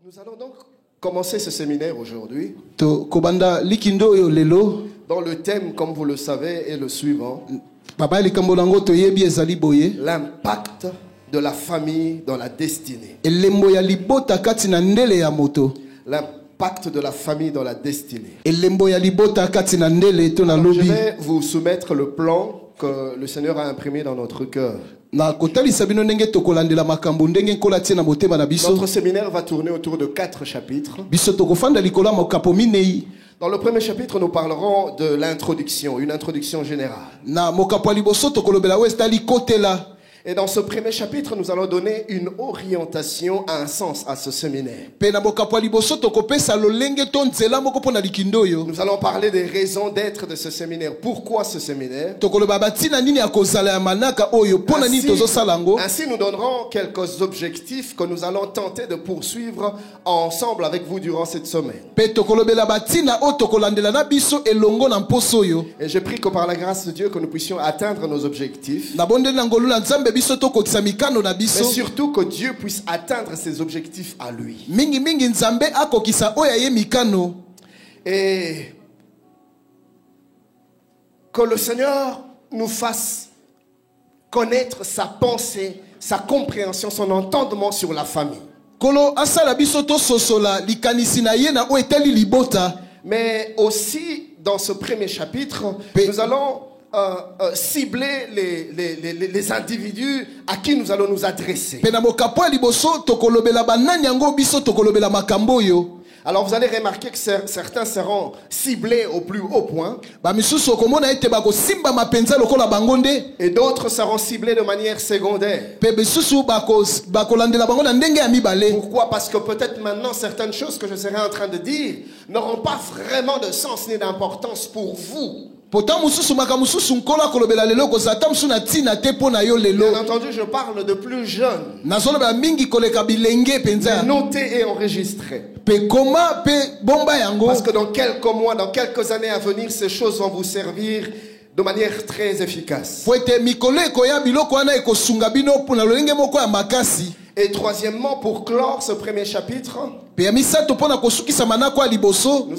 Nous allons donc commencer ce séminaire aujourd'hui. Dans le thème, comme vous le savez, est le suivant. L'impact de la famille dans la destinée. L'impact de la famille dans la destinée. Alors, je vais vous soumettre le plan que le Seigneur a imprimé dans notre cœur. Notre séminaire va tourner autour de 4 chapitres. Dans le premier chapitre, nous parlerons de l'introduction, une introduction générale. Et dans ce premier chapitre, nous allons donner une orientation, un sens à ce séminaire. Nous allons parler des raisons d'être de ce séminaire. Pourquoi ce séminaire? Ainsi, nous donnerons quelques objectifs que nous allons tenter de poursuivre ensemble avec vous durant cette semaine. Et je prie que par la grâce de Dieu, que nous puissions atteindre nos objectifs. Mais surtout que Dieu puisse atteindre ses objectifs à lui. Et que le Seigneur nous fasse connaître sa pensée, sa compréhension, son entendement sur la famille. Mais aussi, dans ce premier chapitre, nous allons cibler les individus à qui nous allons nous adresser. Alors vous allez remarquer que certains seront ciblés au plus haut point. Et d'autres seront ciblés de manière secondaire. Pourquoi? Parce que peut-être maintenant certaines choses que je serai en train de dire n'auront pas vraiment de sens ni d'importance pour vous. Bien entendu, je parle de plus jeunes. Notés et enregistrés. Parce que dans quelques mois, dans quelques années à venir, ces choses vont vous servir de manière très efficace. Et troisièmement, pour clore ce premier chapitre, nous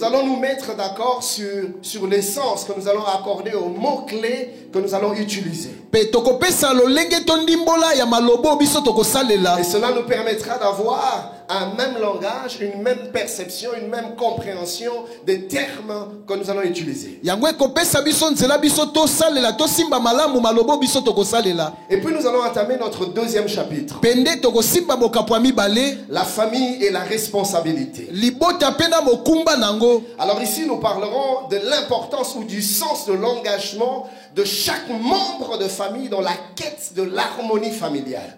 allons nous mettre d'accord sur l'essence que nous allons accorder aux mots-clés que nous allons utiliser. Et cela nous permettra d'avoir un même langage, une même perception, une même compréhension des termes que nous allons utiliser. Et puis nous allons entamer notre deuxième chapitre. La famille et la responsabilité. Alors ici nous parlerons de l'importance ou du sens de l'engagement de chaque membre de famille dans la quête de l'harmonie familiale.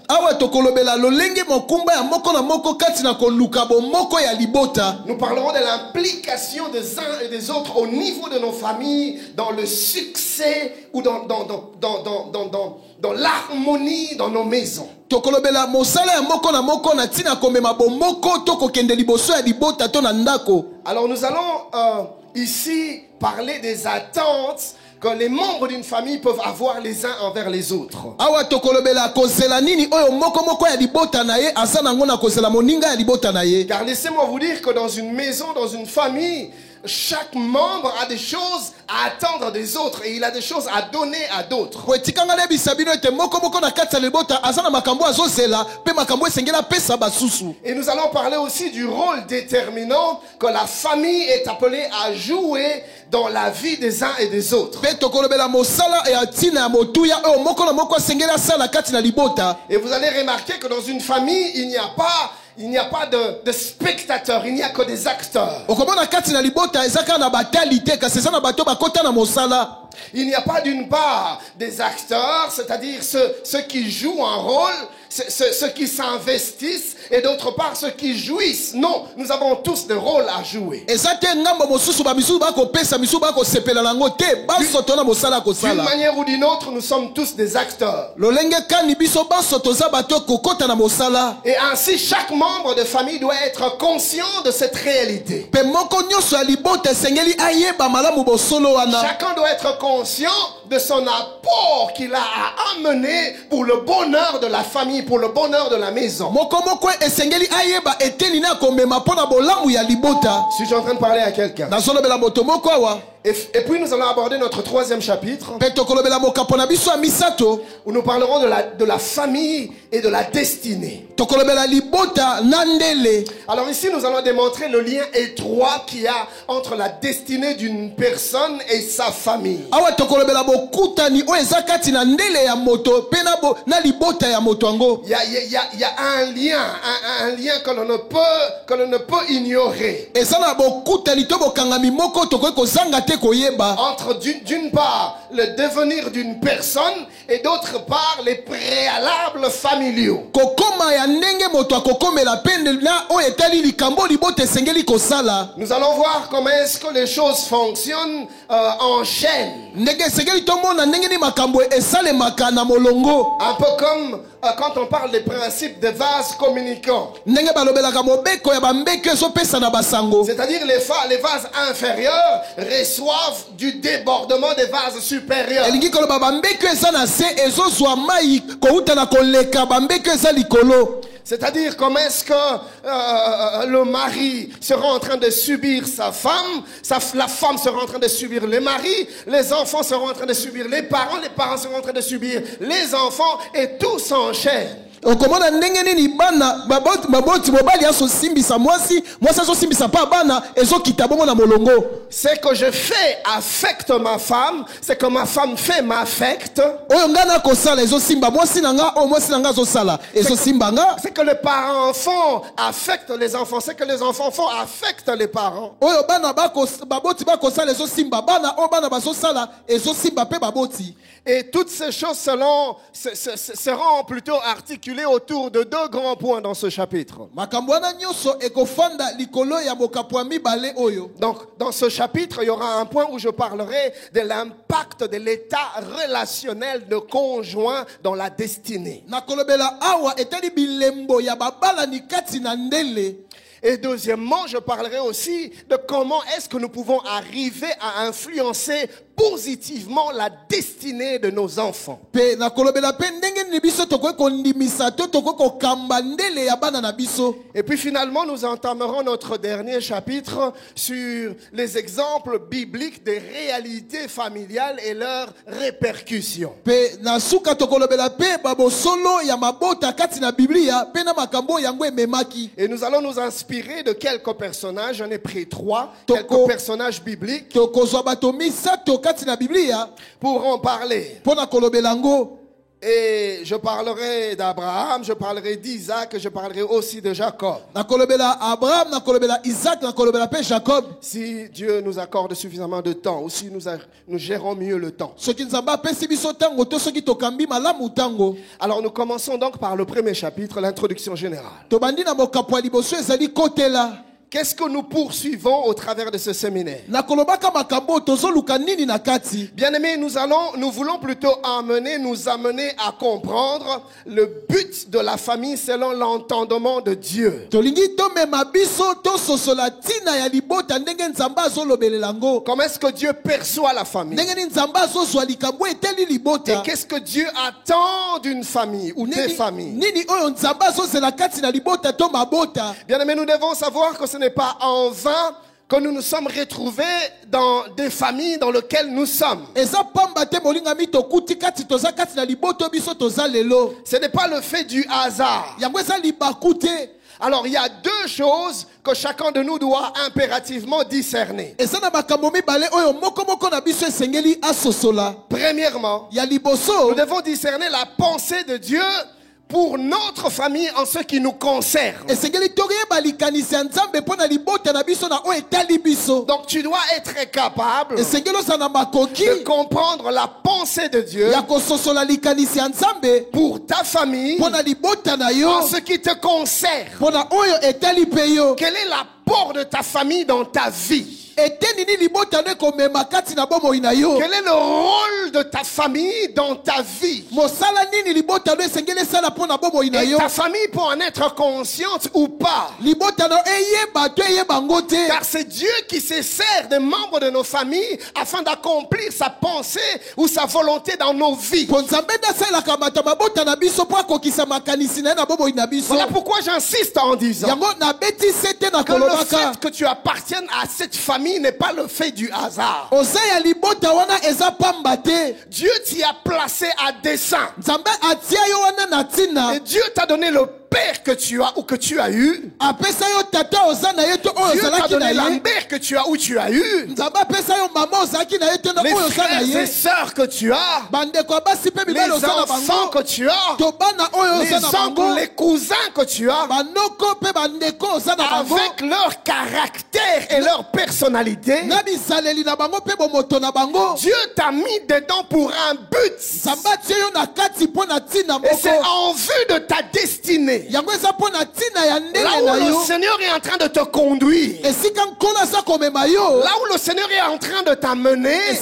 Nous parlerons de l'implication des uns et des autres au niveau de nos familles dans le succès ou dans l'harmonie dans nos maisons. Alors nous allons ici parler des attentes que les membres d'une famille peuvent avoir les uns envers les autres. Car laissez-moi vous dire que dans une maison, dans une famille, chaque membre a des choses à attendre des autres et il a des choses à donner à d'autres. Et nous allons parler aussi du rôle déterminant que la famille est appelée à jouer dans la vie des uns et des autres. Et vous allez remarquer que dans une famille, il n'y a pas de spectateurs, il n'y a que des acteurs. Il n'y a pas d'une part des acteurs, c'est-à-dire ceux qui jouent un rôle, ceux qui s'investissent, et d'autre part ceux qui jouissent. Non, nous avons tous des rôles à jouer. D'une manière ou d'une autre, nous sommes tous des acteurs. Et ainsi, chaque membre de famille doit être conscient de cette réalité. Chacun doit être conscient de son apport qu'il a à amener pour le bonheur de la famille, pour le bonheur de la maison. Suis-je en train de parler à quelqu'un? Et puis nous allons aborder notre troisième chapitre où nous parlerons de la famille et de la destinée. Alors ici nous allons démontrer le lien étroit qu'il y a entre la destinée d'une personne et sa famille. Il y a un lien que l'on ne peut ignorer. Entre d'une part le devenir d'une personne et d'autre part les préalables familiaux. Nous allons voir comment est-ce que les choses fonctionnent en chaîne. Un peu comme quand on parle des principes des vases communicants. C'est-à-dire les vases inférieurs reçoivent du débordement des vases supérieurs. C'est-à-dire comment est-ce que le mari sera en train de subir sa femme, la femme sera en train de subir le mari, les enfants seront en train de subir les parents seront en train de subir les enfants et tout s'enchaîne. Ce que je fais affecte ma femme, ce que ma femme fait m'affecte. C'est que les parents-enfants affectent les enfants, c'est que les enfants affectent les parents. Et toutes ces choses seront plutôt articulées autour de deux grands points dans ce chapitre. Donc, dans ce chapitre, il y aura un point où je parlerai de l'impact de l'état relationnel de conjoint dans la destinée. Et deuxièmement, je parlerai aussi de comment est-ce que nous pouvons arriver à influencer positivement la destinée de nos enfants. Et puis finalement, nous entamerons notre dernier chapitre sur les exemples bibliques des réalités familiales et leurs répercussions. Et nous allons nous inspirer de quelques personnages. J'en ai pris 3, quelques personnages bibliques pour en parler. Et je parlerai d'Abraham, je parlerai d'Isaac, je parlerai aussi de Jacob. Si Dieu nous accorde suffisamment de temps, ou si nous gérons mieux le temps. Alors nous commençons donc par le premier chapitre, l'introduction générale. Qu'est-ce que nous poursuivons au travers de ce séminaire? Bien-aimés, nous voulons plutôt nous amener à comprendre le but de la famille selon l'entendement de Dieu. Comment est-ce que Dieu perçoit la famille? Et qu'est-ce que Dieu attend d'une famille ou des familles? Bien-aimés, nous devons savoir que ce n'est pas en vain que nous nous sommes retrouvés dans des familles dans lesquelles nous sommes. Ce n'est pas le fait du hasard. Alors il y a deux choses que chacun de nous doit impérativement discerner. Premièrement, nous devons discerner la pensée de Dieu pour notre famille en ce qui nous concerne. Donc tu dois être capable de comprendre la pensée de Dieu pour ta famille en ce qui te concerne. Quel est l'apport de ta famille dans ta vie? Quel est le rôle de ta famille dans ta vie? Et ta famille peut en être consciente ou pas. Car c'est Dieu qui se sert des membres de nos familles afin d'accomplir sa pensée ou sa volonté dans nos vies. Voilà pourquoi j'insiste en disant que le fait que tu appartiennes à cette famille n'est pas le fait du hasard. Dieu t'y a placé à dessein. Et Dieu t'a donné le père que tu as ou que tu as eu. Dieu t'a donné la mère que tu as ou tu as eu. Les frères et sœurs que tu as. Les enfants que tu as. Les oncles, les cousins que tu as. Avec leur caractère et leur personnalité. Dieu t'a mis dedans pour un but. Et c'est en vue de ta destinée. Là où le Seigneur est en train de te conduire, là où le Seigneur est en train de t'amener, il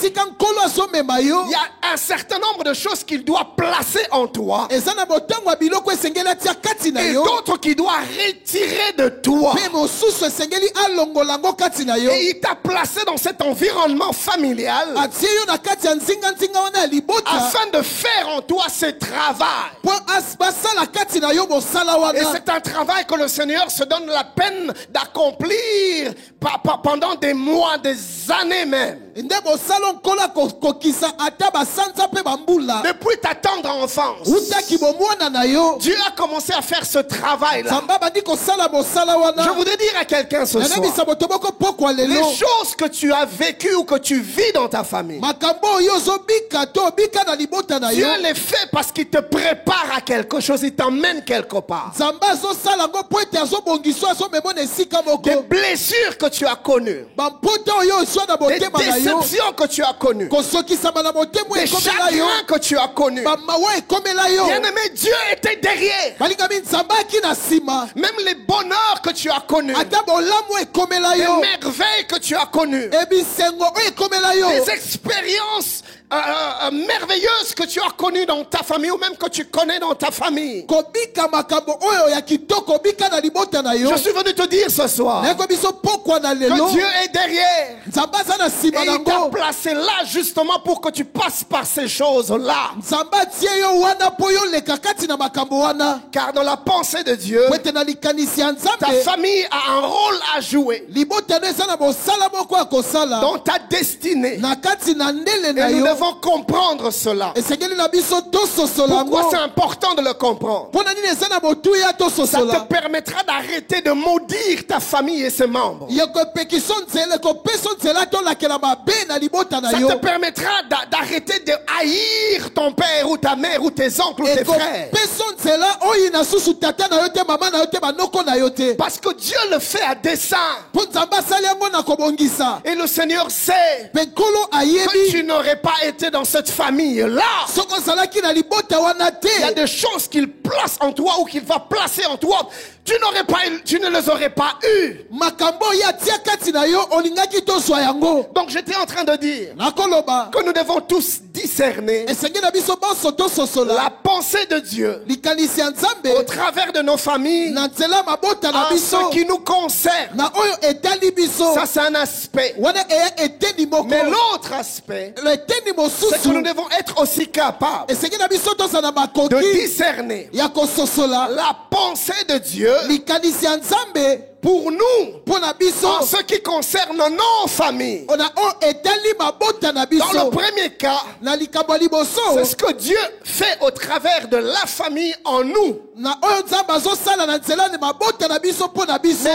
y a un certain nombre de choses qu'il doit placer en toi et d'autres qu'il doit retirer de toi. Et il t'a placé dans cet environnement familial afin de faire en toi ce travail. Et c'est un travail que le Seigneur se donne la peine d'accomplir pendant des mois, des années même. Depuis ta tendre enfance, Dieu a commencé à faire ce travail-là. Je voudrais dire à quelqu'un ce soir, les choses que tu as vécues ou que tu vis dans ta famille, Dieu les fait parce qu'il te prépare à quelque chose, il t'emmène quelque part. Des blessures que tu as connues, des déceptions que tu as connues, des chagrins que tu as connus. Bien-aimé, Dieu était derrière. Même les bonheurs que tu as connus, les merveilles que tu as connues, les expériences merveilleuses que tu as connues dans ta famille ou même que tu connais dans ta famille. Je suis venu te dire ce soir que Dieu est derrière et il t'a placé là justement pour que tu passes par ces choses-là. Car dans la pensée de Dieu, ta famille a un rôle à jouer dans ta destinée. Et nous devons comprendre cela. Pourquoi c'est important de le comprendre? Ça te permettra d'arrêter de maudire ta famille et ses membres. Ça te permettra d'arrêter de haïr ton père ou ta mère ou tes oncles ou tes frères. Parce que Dieu le fait à dessein. Et le Seigneur sait que tu n'aurais pas été dans cette famille-là. Il y a des choses qu'il place en toi ou qu'il va placer en toi. Tu ne les aurais pas eues. Donc j'étais en train de dire que nous devons tous discerner la pensée de Dieu au travers de nos familles en ce qui nous concerne. Ça c'est un aspect. Mais l'autre aspect, c'est que nous devons être aussi capables de discerner la pensée de Dieu pour nous, en ce qui concerne nos familles. Dans le premier cas, c'est ce que Dieu fait au travers de la famille en nous. Mais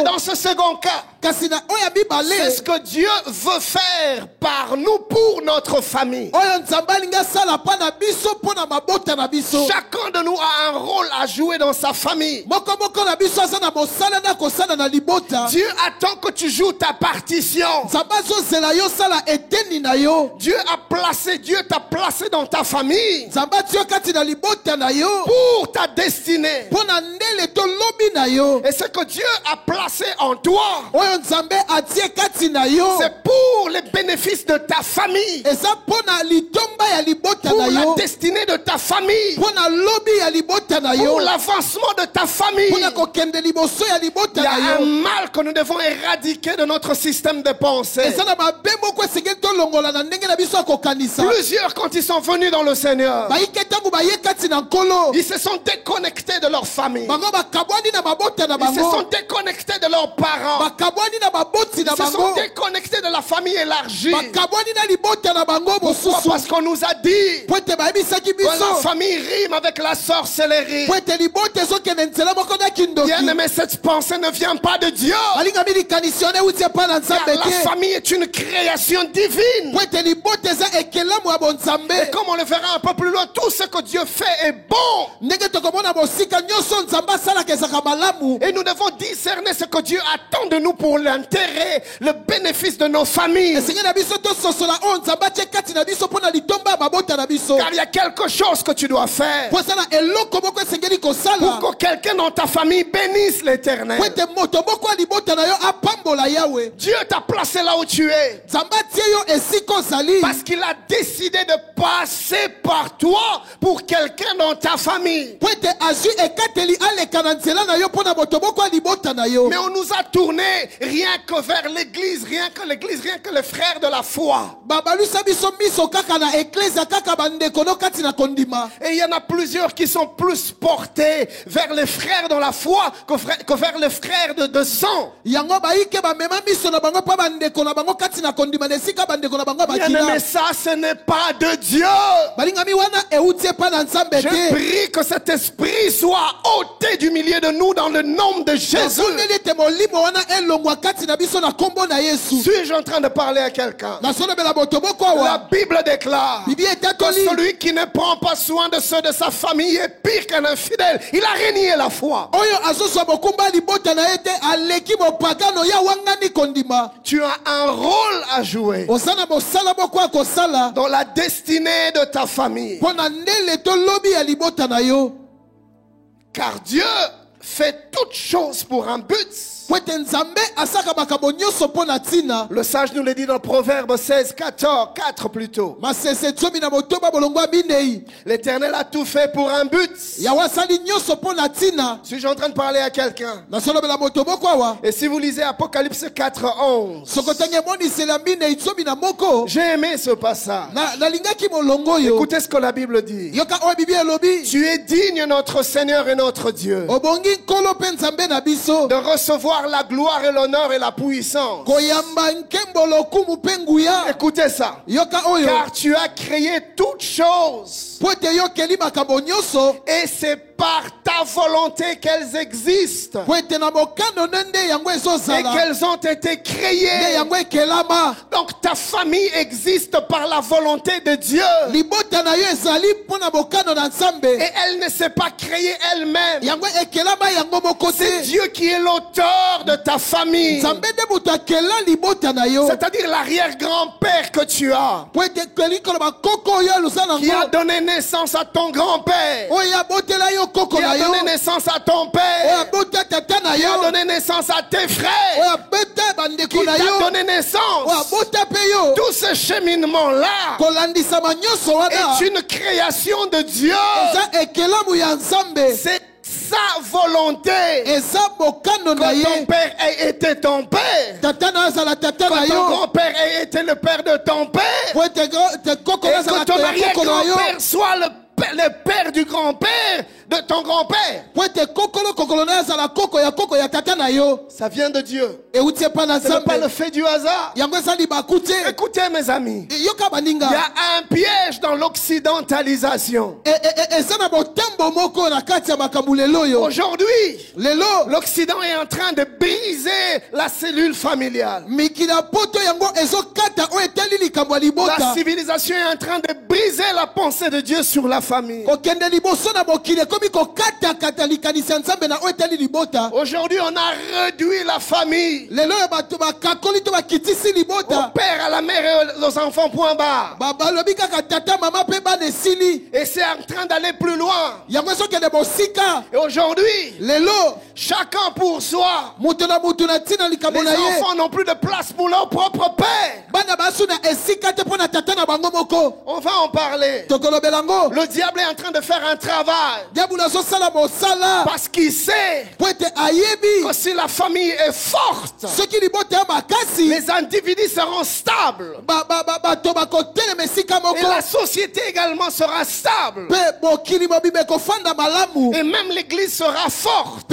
dans ce second cas, c'est ce que Dieu veut faire par nous pour notre famille. Chacun de nous a un rôle à jouer dans sa famille. Dieu attend que tu joues ta partition. Dieu t'a placé dans ta famille pour ta destinée. Et ce que Dieu a placé en toi, c'est pour les bénéfices de ta famille, pour la destinée de ta famille, pour l'avancement de ta famille. Il y a un mal que nous devons éradiquer de notre système de pensée. Plusieurs, quand ils sont venus dans le Seigneur, ils se sont déconnectés de leur famille. Ils se sont déconnectés de leurs parents. Ils se sont déconnectés de la famille élargie. Pourquoi? Parce qu'on nous a dit que la famille rime avec la sorcellerie. Bien aimé, cette pensée ne vient pas de Dieu. Car la famille est une création divine. Et comme on le verra un peu plus loin, tout ce que Dieu fait est bon. Et nous devons discerner ce que Dieu attend de nous pour l'intérêt, le bénéfice de nos familles. Car il y a quelque chose que tu dois faire pour que quelqu'un dans ta famille bénisse l'Éternel. Dieu t'a placé là où tu es parce qu'il a décidé de passer par toi pour quelqu'un dans ta famille. Mais on nous a tourné rien que vers l'église, rien que les frères de la foi. Et il y en a plusieurs qui sont plus portés vers les frères dans la foi que vers les frères de sang. Bien aimé, ça ce n'est pas de Dieu. Je prie que cet esprit soit ôté du milieu de nous dans le nom de Jésus. Suis-je en train de parler à quelqu'un? La Bible déclare que celui qui ne prend pas soin de ceux de sa famille est pire qu'un infidèle. Il a renié la foi. Tu as un rôle à jouer dans la destinée de ta famille. Car Dieu fait toutes choses pour un but. Le sage nous le dit dans Proverbe 16, 4 plutôt. L'Éternel a tout fait pour un but. Suis-je en train de parler à quelqu'un? Et si vous lisez Apocalypse 4, 11, j'ai aimé ce passage. Écoutez ce que la Bible dit. Tu es digne, notre Seigneur et notre Dieu, de recevoir la gloire et l'honneur et la puissance. Écoutez ça. Car tu as créé toutes choses et c'est par ta volonté qu'elles existent et qu'elles ont été créées. Donc ta famille existe par la volonté de Dieu et elle ne s'est pas créée elle-même. C'est Dieu qui est l'auteur de ta famille, c'est-à-dire l'arrière-grand-père que tu as, qui a donné naissance à ton grand-père, qui a donné naissance à ton père, qui a donné naissance à tes frères, qui t'a donné naissance. Tout ce cheminement-là est une création de Dieu. C'est sa volonté que ton père ait été ton père, que ton grand-père ait été le père de ton père, et que ton arrière-grand-père soit le père du grand-père de ton grand-père. Ça vient de Dieu. Ce n'est pas le fait du hasard. Écoutez mes amis, il y a un piège dans l'occidentalisation. Aujourd'hui, l'Occident est en train de briser la cellule familiale. La civilisation est en train de briser la pensée de Dieu sur la famille. famille. Aujourd'hui, on a réduit la famille. Au père, à la mère et aux enfants, point barre. Et c'est en train d'aller plus loin. Et aujourd'hui, chacun pour soi. Les enfants n'ont plus de place pour leur propre père. On va en parler. Le diable est en train de faire un travail. Parce qu'il sait que si la famille est forte, les individus seront stables. Et la société également sera stable. Et même l'église sera forte.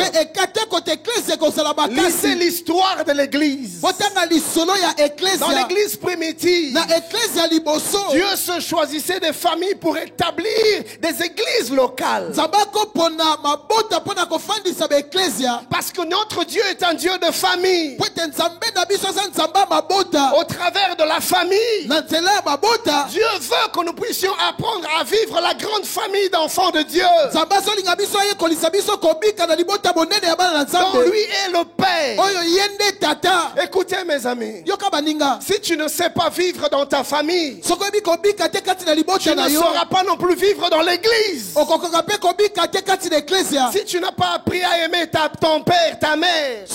Lisez l'histoire de l'église. Dans l'église primitive, Dieu se choisissait des familles pour établir des églises locales. Parce que notre Dieu est un Dieu de famille. Au travers de la famille, Dieu veut que nous puissions apprendre à vivre la grande famille d'enfants de Dieu. Donc lui est le Père. Écoutez mes amis, si tu ne sais pas vivre dans ta famille, tu ne sauras pas non plus vivre dans l'église. Si tu n'as pas appris à aimer ton père, ta mère,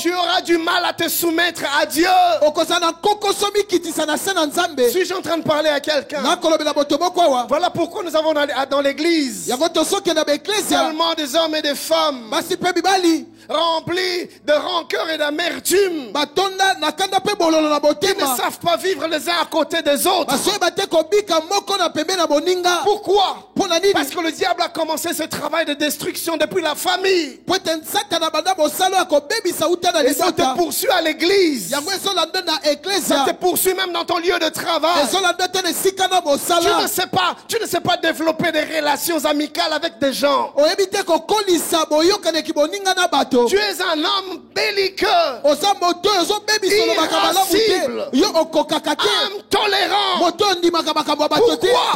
tu auras du mal à te soumettre à Dieu. Suis-je en train de parler à quelqu'un? Voilà pourquoi nous avons dans l'église tellement des hommes et des femmes remplis de rancœur et d'amertume, qui ne savent pas vivre les uns à côté des autres. Pourquoi? Parce que le diable a commencé ce travail de destruction depuis la famille. Et ça te poursuit à l'église. Ça te poursuit même dans ton lieu de travail. Tu ne sais pas développer des relations amicales avec des gens. Tu es un homme belliqueux, irascible, intolérant. Pourquoi?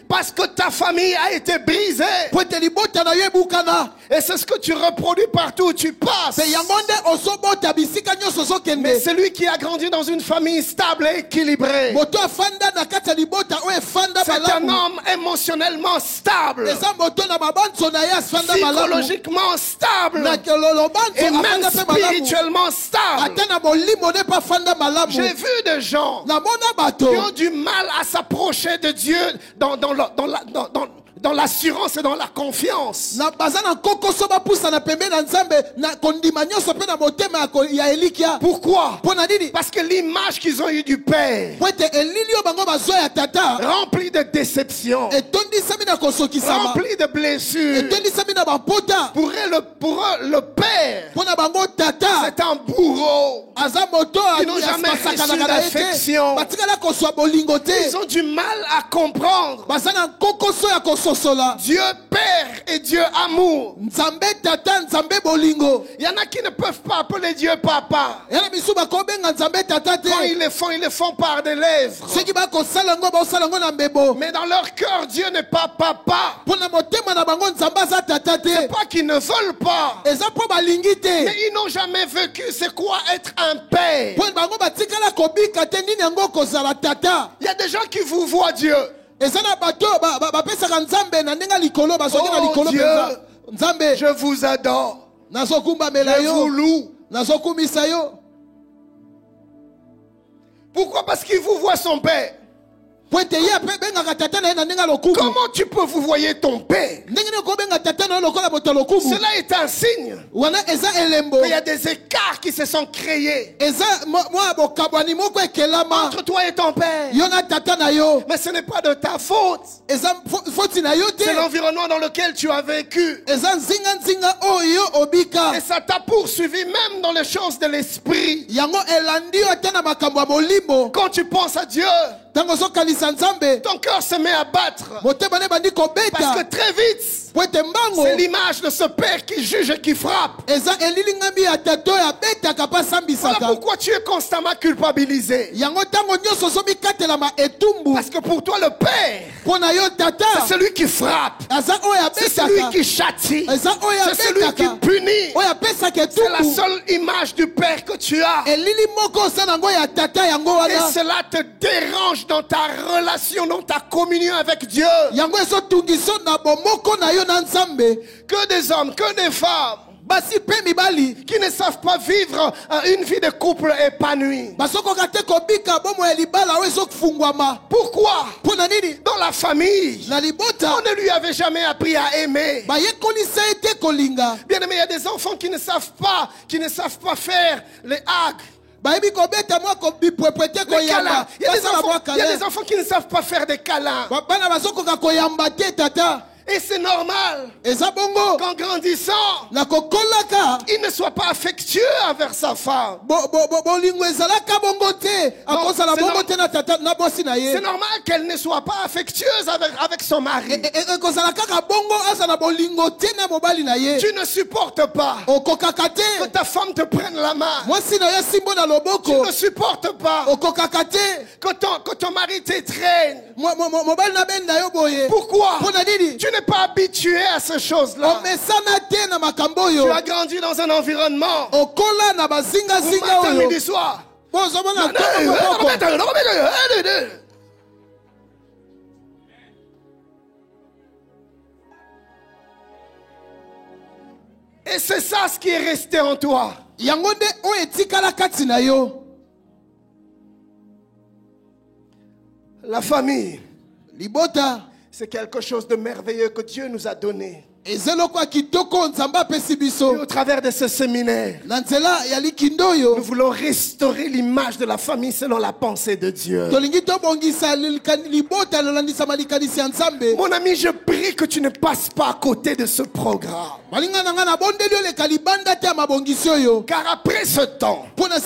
Parce que ta famille a été brisée. Et c'est ce que tu reproduis partout où tu passes. Mais celui qui a grandi dans une famille stable et équilibrée, c'est un homme émotionnellement stable, psychologiquement stable, et même spirituellement stable. J'ai vu des gens qui ont du mal à s'approcher de Dieu dans l'assurance et dans la confiance. Pourquoi? Parce que l'image qu'ils ont eue du Père, remplie de déceptions, remplie de blessures, pour eux, le Père, c'est un bourreau. Ils n'ont jamais reçu d'affection. Ils ont du mal à comprendre Dieu Père et Dieu Amour. Il y en a qui ne peuvent pas appeler Dieu Papa. Quand ils le font par des lèvres. Mais dans leur cœur, Dieu n'est pas Papa. C'est pas qu'ils ne veulent pas, mais ils n'ont jamais vécu c'est quoi être un père. Il y a des gens qui vous voient Dieu. Oh Dieu, je vous adore, je vous loue. Pourquoi? Parce qu'il vous voit son père. Comment tu peux vous voyer ton père? Cela est un signe qu'il y a des écarts qui se sont créés entre toi et ton père. Mais ce n'est pas de ta faute. C'est l'environnement dans lequel tu as vécu. Et ça t'a poursuivi même dans les choses de l'esprit. Quand tu penses à Dieu, ton cœur se met à battre. Parce que très vite, C'est l'image de ce père qui juge et qui frappe. Voilà pourquoi tu es constamment culpabilisé. Parce que pour toi le père, c'est celui qui frappe, c'est celui qui châtie, c'est celui qui punit. C'est la seule image du père que tu as. Et cela te dérange dans ta relation, dans ta communion avec Dieu. Que des hommes, que des femmes qui ne savent pas vivre une vie de couple épanouie. Pourquoi? Dans la famille, on ne lui avait jamais appris à aimer. Bien aimé, il y a des enfants qui ne savent pas faire les hags. Les câlins. Il y a des enfants qui ne savent pas faire des câlins. Et c'est normal qu'en grandissant, il ne soit pas affectueux envers sa femme. C'est normal qu'elle ne soit pas affectueuse avec son mari. Tu ne supportes pas que ta femme te prenne la main. Tu ne supportes pas que ton mari t'étreigne. Pourquoi? Tu n'es pas habitué à ces choses-là. Tu as grandi dans un environnement matin, midi, soir. Et c'est ça ce qui est resté en toi. La famille, c'est quelque chose de merveilleux que Dieu nous a donné. Et au travers de ce séminaire, nous voulons restaurer l'image de la famille selon la pensée de Dieu. Mon ami, je prie que tu ne passes pas à côté de ce programme. Car après ce temps, ta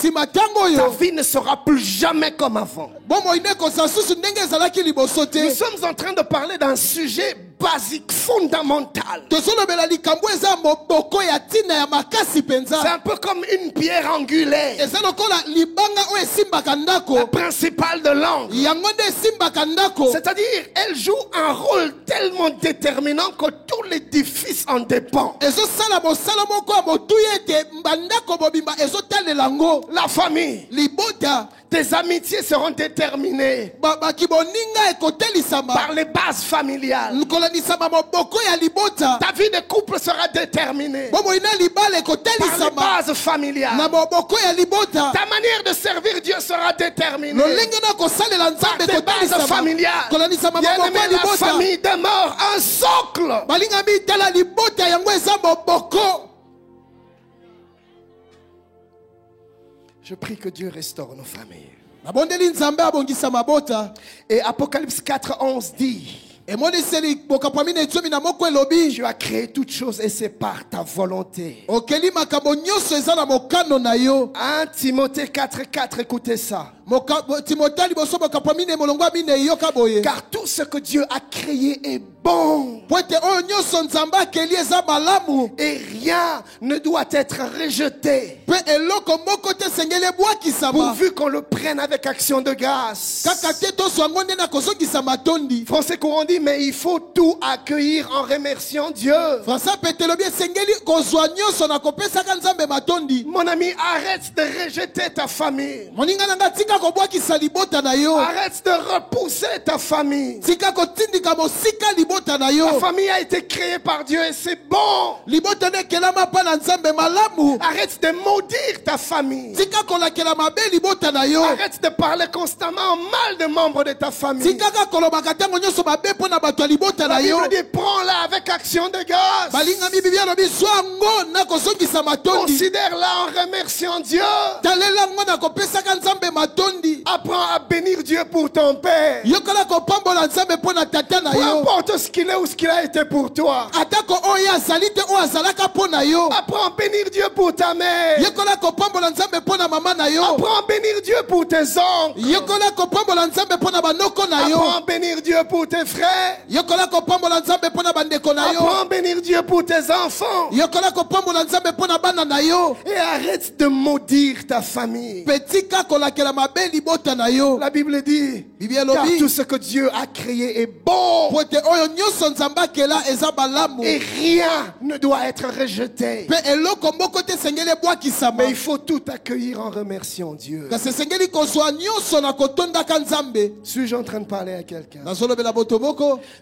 vie ne sera plus jamais comme avant. Nous sommes en train de parler d'un sujet basique, fondamental. C'est un peu comme une pierre angulaire, la principale de l'angle. C'est-à-dire, elle joue un rôle tellement déterminant que tout l'édifice en dépend. La famille, tes amitiés seront déterminées par les bases familiales. Ta vie de couple sera déterminée par les bases familiales. Ta manière de servir Dieu sera déterminée par tes bases familiales. Bien-aimé, la famille demeure un socle. Je prie que Dieu restaure nos familles. Et Apocalypse 4:11 dit: tu as créé toutes choses et c'est par ta volonté. 1 Timothée 4:4, écoutez ça. Car tout ce que Dieu a créé est bon. Et rien ne doit être rejeté, pourvu qu'on le prenne avec action de grâce. Français courant dit, mais il faut tout accueillir en remerciant Dieu. Mon ami, arrête de rejeter ta famille. Arrête de repousser ta famille. Ta famille a été créée par Dieu et c'est bon. Arrête de maudire ta famille. Arrête de parler constamment mal des membres de ta famille. La Bible dit, prends-la avec action de grâce. Considère-la en remerciant Dieu. Apprends à bénir Dieu pour ton père. Peu importe ce qu'il est ou ce qu'il a été pour toi. Apprends à bénir Dieu pour ta mère. Apprends à bénir Dieu pour tes oncles. Apprends à bénir Dieu pour tes frères. Apprends à bénir Dieu pour tes enfants. Et arrête de maudire ta famille. La Bible dit, car tout ce que Dieu a créé est bon. Et rien ne doit être rejeté. Mais il faut tout accueillir en remerciant Dieu. Suis-je en train de parler à quelqu'un?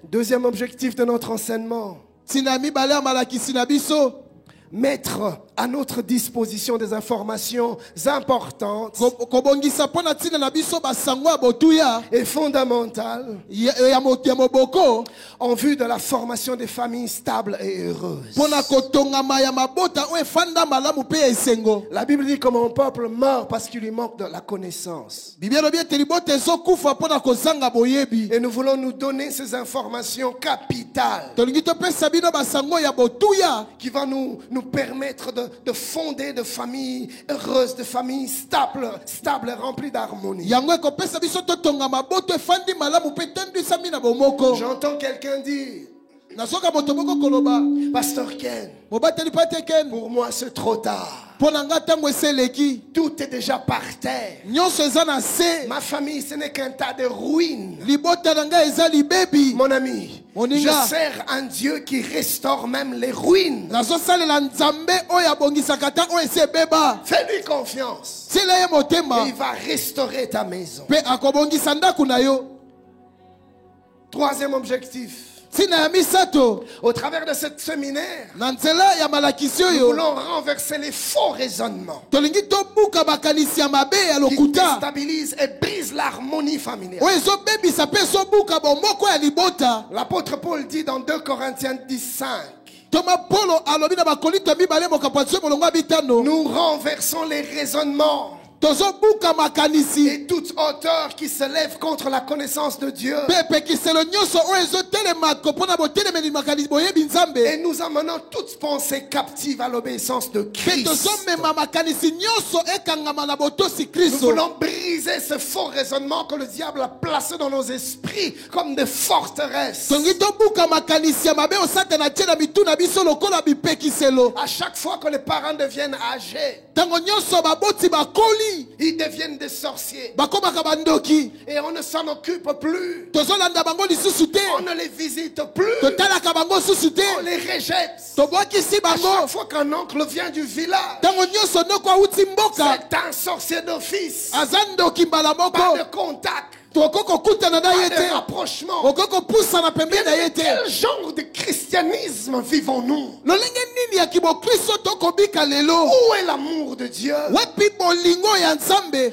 Deuxième objectif de notre enseignement. Mettre à notre disposition des informations importantes et fondamentales en vue de la formation des familles stables et heureuses. La Bible dit que mon peuple meurt parce qu'il lui manque de la connaissance. Et nous voulons nous donner ces informations capitales qui vont nous permettre de fonder de familles heureuses, de familles stables et remplies d'harmonie. J'entends quelqu'un dire, Pasteur Ken, pour moi c'est trop tard. Tout est déjà par terre. Ma famille, ce n'est qu'un tas de ruines. Mon ami, je sers un Dieu qui restaure même les ruines. Fais-lui confiance. Et il va restaurer ta maison. Troisième objectif. Au travers de ce séminaire, nous voulons renverser les faux raisonnements qui déstabilisent et brisent l'harmonie familiale. L'apôtre Paul dit dans 2 Corinthiens 10:5, nous renversons les raisonnements et toute hauteur qui se lève contre la connaissance de Dieu. Et nous amenons toute pensée captive à l'obéissance de Christ. Nous voulons briser ce faux raisonnement que le diable a placé dans nos esprits comme des forteresses. À chaque fois que les parents deviennent âgés, ils deviennent des sorciers. Et on ne s'en occupe plus. On ne les visite plus. On les rejette. À chaque fois qu'un oncle vient du village, c'est un sorcier d'office. Pas de contact. Pas de rapprochement. Mais quel genre de christianisme vivons-nous? Où est l'amour de Dieu?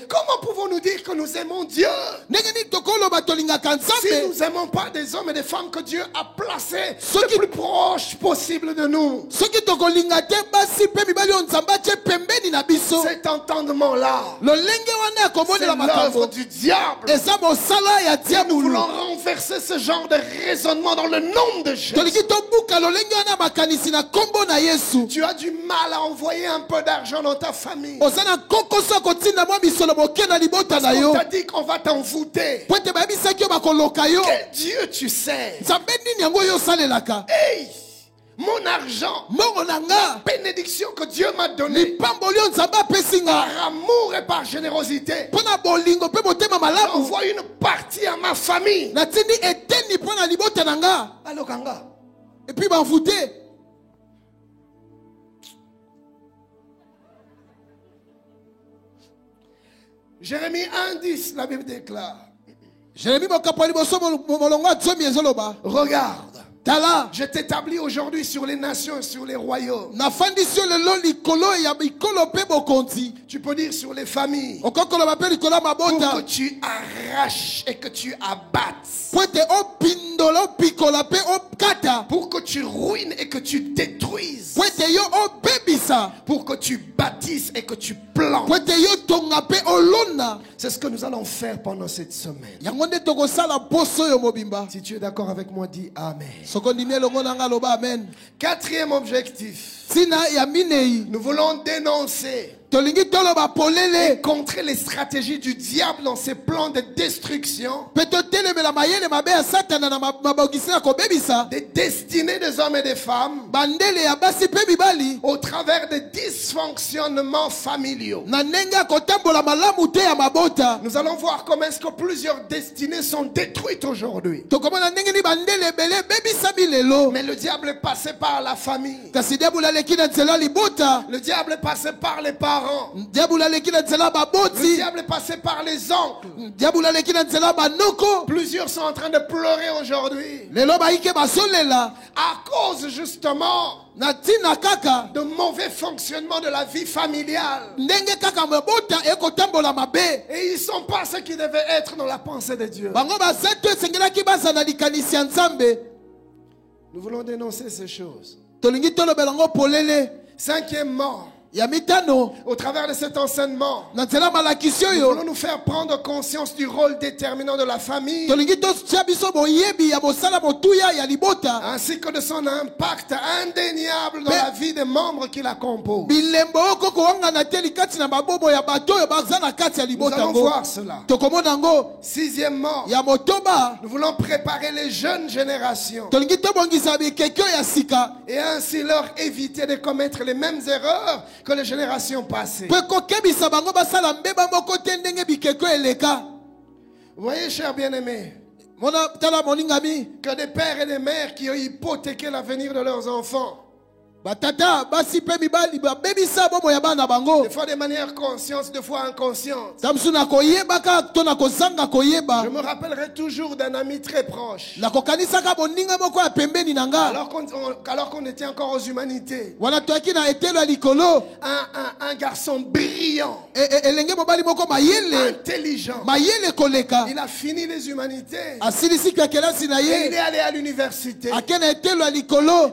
Comment pouvons-nous dire que nous aimons Dieu si nous n'aimons pas des hommes et des femmes que Dieu a placés le plus proche possible de nous? Cet entendement-là, c'est l'œuvre du diable. Nous voulons renverser ce genre de raisonnement dans le nom de Jésus. Tu as du mal à envoyer un peu d'argent dans ta famille. On t'a dit qu'on va t'envoûter. Quel Dieu tu sais? Hey! Mon argent, la bénédiction que Dieu m'a donnée par amour et par générosité, j'envoie une partie à ma famille. Et puis m'envoûter. Jérémie 1:10, la Bible déclare, regarde, je t'établis aujourd'hui sur les nations et sur les royaumes. Tu peux dire sur les familles. Pour que tu arraches et que tu abattes. Pour que tu ruines et que tu détruises. Pour que tu bâtisses et que tu plantes. C'est ce que nous allons faire pendant cette semaine. Si tu es d'accord avec moi, dis Amen. Quatrième objectif. Nous voulons dénoncer et contrer les stratégies du diable dans ses plans de destruction des destinées des hommes et des femmes au travers des dysfonctionnements familiaux. Nous allons voir comment est-ce que plusieurs destinées sont détruites aujourd'hui. Mais le diable est passé par la famille. Le diable est passé par les parents. Le diable est passé par les oncles. Plusieurs sont en train de pleurer aujourd'hui à cause justement de mauvais fonctionnement de la vie familiale. Et ils ne sont pas ceux qui devaient être dans la pensée de Dieu. Nous voulons dénoncer ces choses. Cinquièmement, au travers de cet enseignement, nous voulons nous faire prendre conscience du rôle déterminant de la famille, ainsi que de son impact indéniable dans la vie des membres qui la composent. Nous allons voir cela. Sixièmement, nous voulons préparer les jeunes générations et ainsi leur éviter de commettre les mêmes erreurs que les générations passées. Vous voyez, chers bien-aimés, que des pères et des mères qui ont hypothéqué l'avenir de leurs enfants, des fois de manière consciente, des fois inconsciente. Je me rappellerai toujours d'un ami très proche. Alors qu'on était encore aux humanités. Un garçon brillant, intelligent. Il a fini les humanités. Et il est allé à l'université.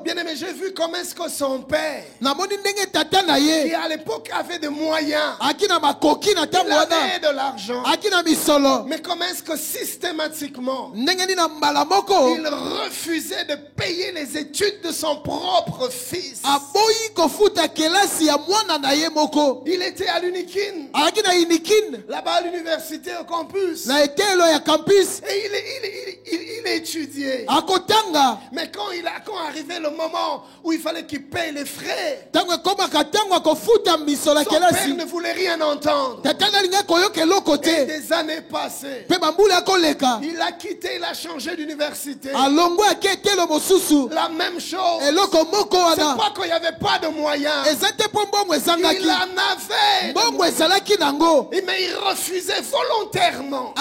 Bien aimé, j'ai vu comment est-ce que son père, qui à l'époque avait des moyens, il avait de l'argent, mais comment est-ce que systématiquement il refusait de payer les études de son propre fils? Il était à l'Unikin, là-bas à l'université au campus, et il étudiait. Mais quand arrivait le moment où il fallait qu'il paye les frais, son père ne voulait rien entendre. Et des années passées, il a quitté, il a changé d'université. La même chose. C'est pas qu'il n'y avait pas de moyens. Il en avait. Mais il refusait volontairement,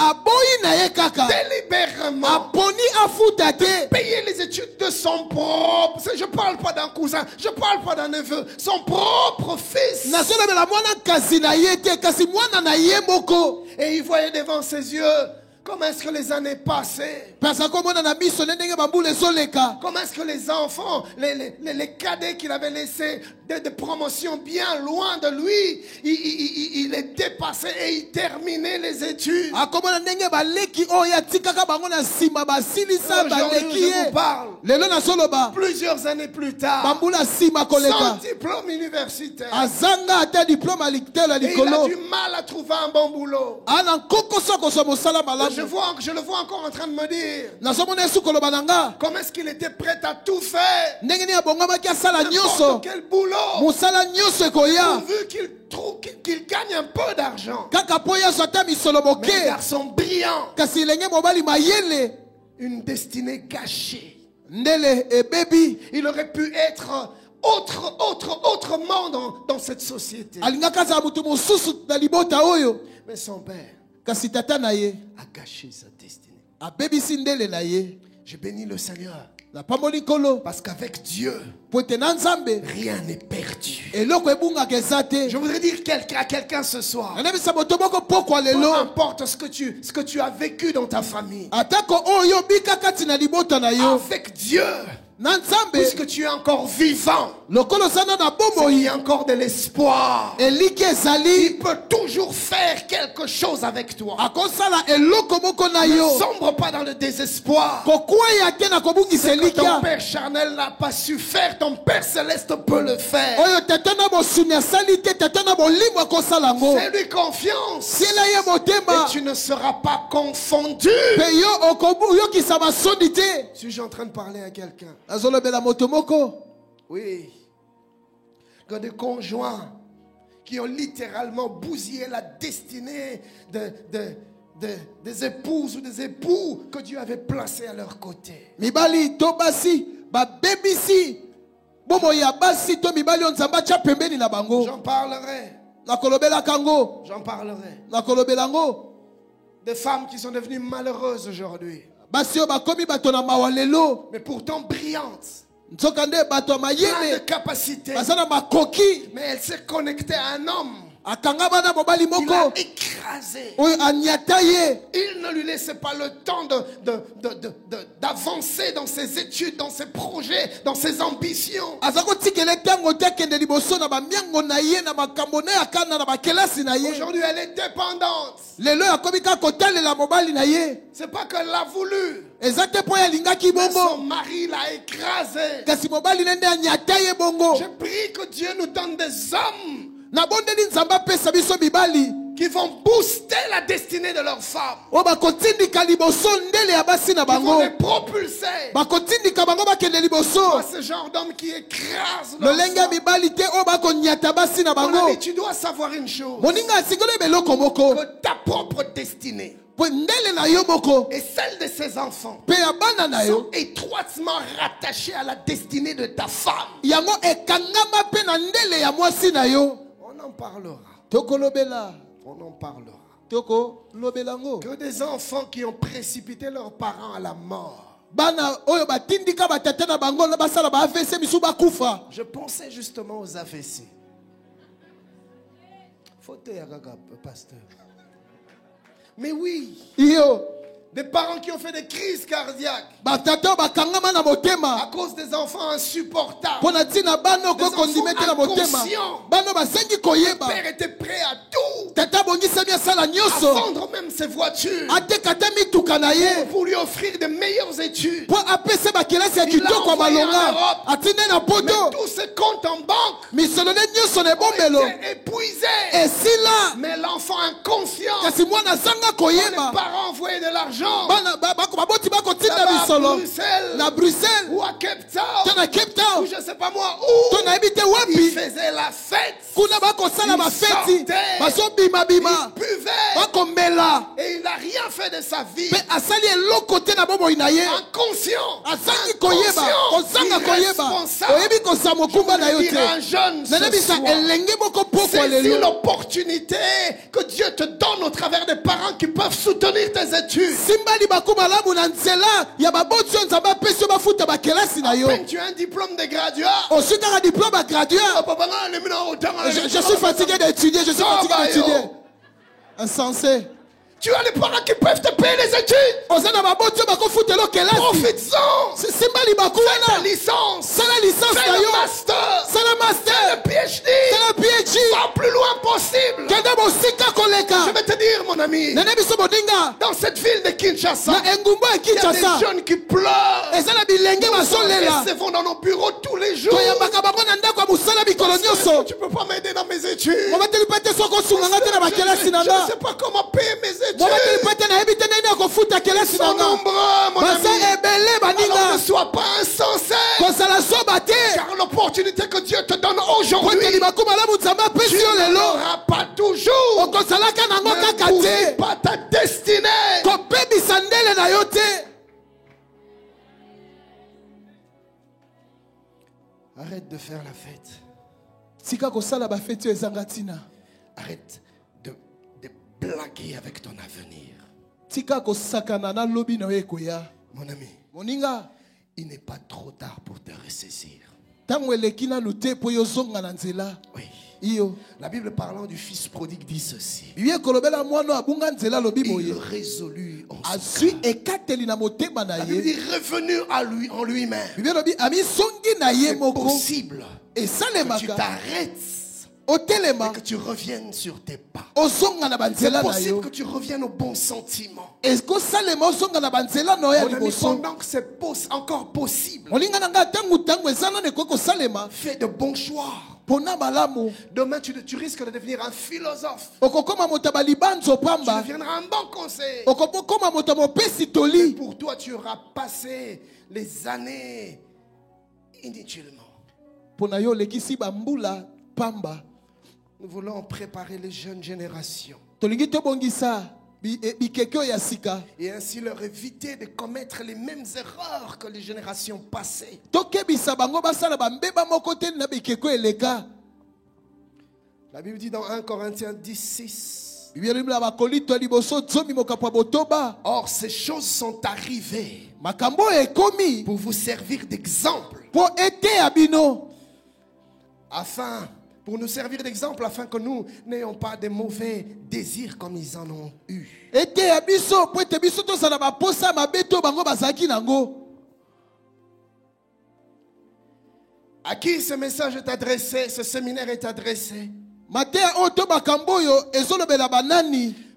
délibérément, de payer les études de son propre. Je ne parle pas d'un cousin, je ne parle pas d'un neveu, son propre fils. Et il voyait devant ses yeux comment est-ce que les années passaient. Comment est-ce que les enfants, les cadets qu'il avait laissés de promotion bien loin de lui, il les dépassait et il terminait les études. Aujourd'hui, je vous parle, plusieurs années plus tard, sans diplôme universitaire, et il a du mal à trouver un bon boulot. Je le vois encore en train de me dire comment est-ce qu'il était prêt à tout faire, n'importe quel boulot, pourvu qu'il gagne un peu d'argent. Mais un garçon brillant, une destinée gâchée. Il aurait pu être autrement dans cette société. Mais son père a gâché sa destinée. Je bénis le Seigneur, parce qu'avec Dieu, rien n'est perdu. Je voudrais dire à quelqu'un ce soir, peu importe ce que tu as vécu dans ta famille, avec Dieu, puisque tu es encore vivant, il y a encore de l'espoir. Il peut toujours faire quelque chose avec toi. Ne sombre pas dans le désespoir. Ce que ton Père charnel n'a pas su faire, ton Père céleste peut le faire. Fais-lui confiance et tu ne seras pas confondu. Suis-je en train de parler à quelqu'un? Oui. Que des conjoints qui ont littéralement bousillé la destinée des épouses ou des époux que Dieu avait placés à leur côté. J'en parlerai. J'en parlerai. Des femmes qui sont devenues malheureuses aujourd'hui, mais pourtant brillantes, plein de capacités, mais elle s'est connectée à un homme qui l'a écrasé. Il ne lui laissait pas le temps d'avancer dans ses études, dans ses projets, dans ses ambitions. Aujourd'hui, elle est dépendante. C'est pas qu'elle l'a voulu, mais son mari l'a écrasé. Je prie que Dieu nous donne des hommes qui vont booster la destinée de leurs femmes, qui vont les propulser. Ce genre d'homme qui écrase leurs femmes. Mon ami, tu dois savoir une chose, que ta propre destinée et celle de ses enfants sont étroitement rattachées à la destinée de ta femme. On en parlera. On en parlera. Que des enfants qui ont précipité leurs parents à la mort. Je pensais justement aux AVC. Fauteuil à gaga, pasteur. Mais oui. Des parents qui ont fait des crises cardiaques à cause des enfants insupportables, des enfants inconscients. Le père était prêt à tout, à vendre même ses voitures pour lui offrir de meilleures études. Il l'a envoyé en Europe, mais tous ses comptes en banque ont été épuisés. Mais l'enfant inconscient, les parents envoyaient de l'argent à Bruxelles ou à Cape Town ou je ne sais pas moi où. Il faisait la fête, il sortait, il buvait et il n'a rien fait de sa vie. Inconscient, irresponsable. Je voulais dire à un jeune ce soir, saisis l'opportunité que Dieu te donne au travers des parents qui peuvent soutenir tes études. Tu as un diplôme de graduat. Je suis fatigué d'étudier. Insensé. Tu as les parents qui peuvent te payer les études. Profites-en. Fais ta licence. Fais le master. Fais le PhD. Va plus loin possible. Je vais te dire, mon ami, dans cette ville de Kinshasa, il y a des jeunes qui pleurent. Nous vont dans nos bureaux tous les jours. Tu ne peux pas m'aider dans mes études. Je ne sais pas comment payer mes études. Ils sont nombreux, mon ami. Alors ne sois pas insensé, car l'opportunité que Dieu te donne aujourd'hui, tu ne l'auras pas toujours. Ne bousille pas ta destinée. Arrête de faire la fête. Arrête de blaguer avec ton avenir. Mon ami, il n'est pas trop tard pour te ressaisir. Oui. La Bible parlant du fils prodigue dit ceci. Il Résolut en il est revenu à lui en lui-même. C'est possible que tu t'arrêtes et que tu reviennes sur tes pas. C'est possible que tu reviennes aux bons sentiments. Pendant que c'est encore possible, fais de bons choix. Demain, tu risques de devenir un philosophe. Tu deviendras un bon conseiller. Et pour toi, tu auras passé les années inutilement. Nous voulons préparer les jeunes générations et ainsi leur éviter de commettre les mêmes erreurs que les générations passées. La Bible dit dans 1 Corinthiens 10:6. Or, ces choses sont arrivées pour vous servir d'exemple. Pour nous servir d'exemple, afin que nous n'ayons pas de mauvais désirs comme ils en ont eu. À qui ce message est adressé, ce séminaire est adressé?